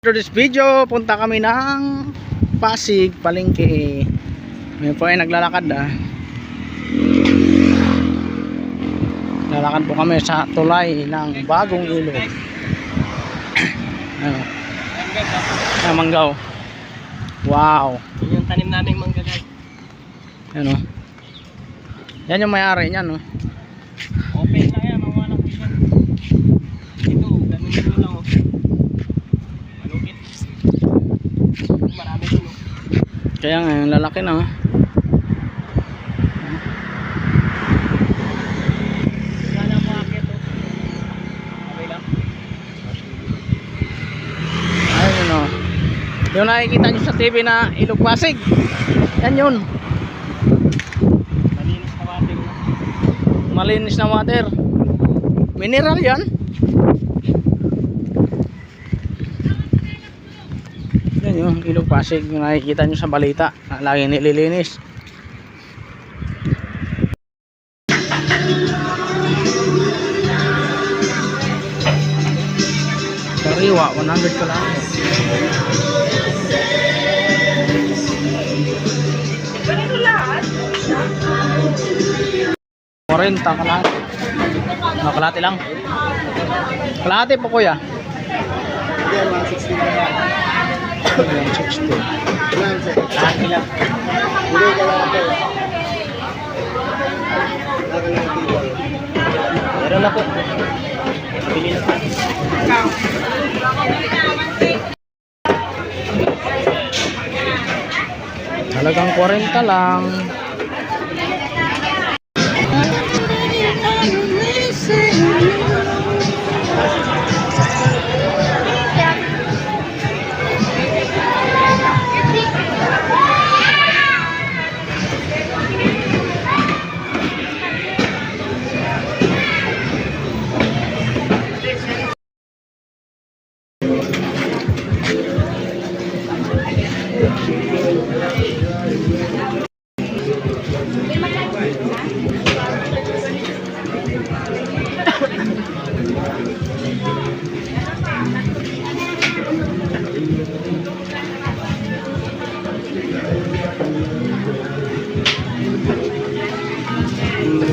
For this video, punta kami ng Pasig, Palengke. Ngayon po ay naglalakad Lalakad po kami sa tulay ng bagong ilog. Ano? Manggaw. Wow. Yung tanim naming mangga, guys. Ano? Yan yung may-ari niyan, no? Open lang yan, mawala ko yan. Ito, ganun lang, oh. Malupit. Marami dun, oh. Kaya nga, yung lalaki na, Sana mo akit, oh. Okay lang. ayun yun, no? Yung nakikita nyo sa TV na Ilog Pasig. Yan yun. Malinis na water, oh. Malinis na water. Mineral yan. Yan yung Ilog Pasig, yung nakikita nyo sa balita na laging nililinis. Sariwa 100 ka lang. 40 ka lang. No, kalahati lang. Kalahati po kuya. 160. Kalahati lang. Meron na po. Mabili na po. Halagang 40 lang.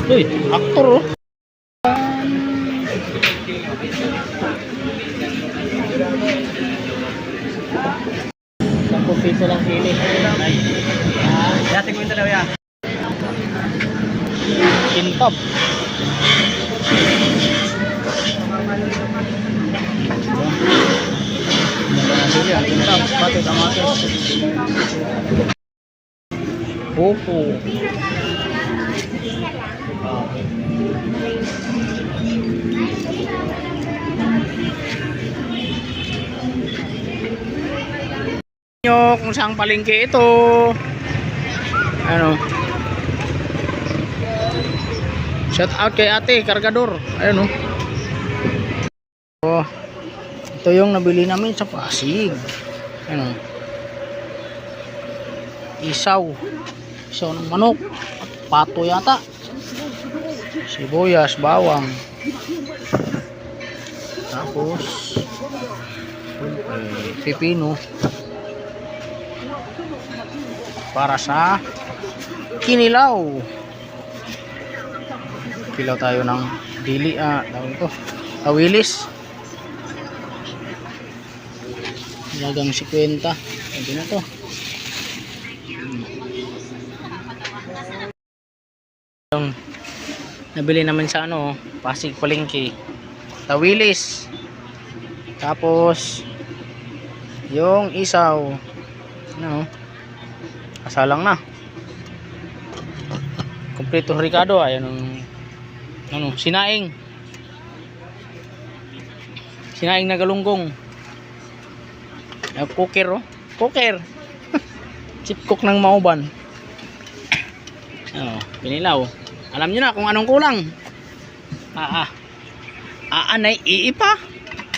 Uy, aktor oh. Sampung piso lang sili. Dati ko yung dalawa yan. Kintab. Kintab, pati kamatis. Opo. Nyo kung saan palengke ito. Ano? Shout out kay ate, kargador. Ayun oh. Oh. Ito yung nabili namin sa Pasig. Ano? Isaw. Isaw ng manok. At pato yata. Sibuyas, bawang. Tapos pipino. Para sa kinilaw. Kilaw tayo ng dili, tawag ito, tawilis. Halagang 50. Ito na to. Yung nabili naman sa ano, Pasig Palengke. Tawilis. Tapos yung isaw. Ano? Kasalang na. Kompleto Ricardo, ayan ang ano, sinaing. Sinaing na galunggong. Cooker oh. Cooker. Chip cook ng Mauban. Oh, pinilaw. Alam niyo na kung anong kulang. Aanay iipa.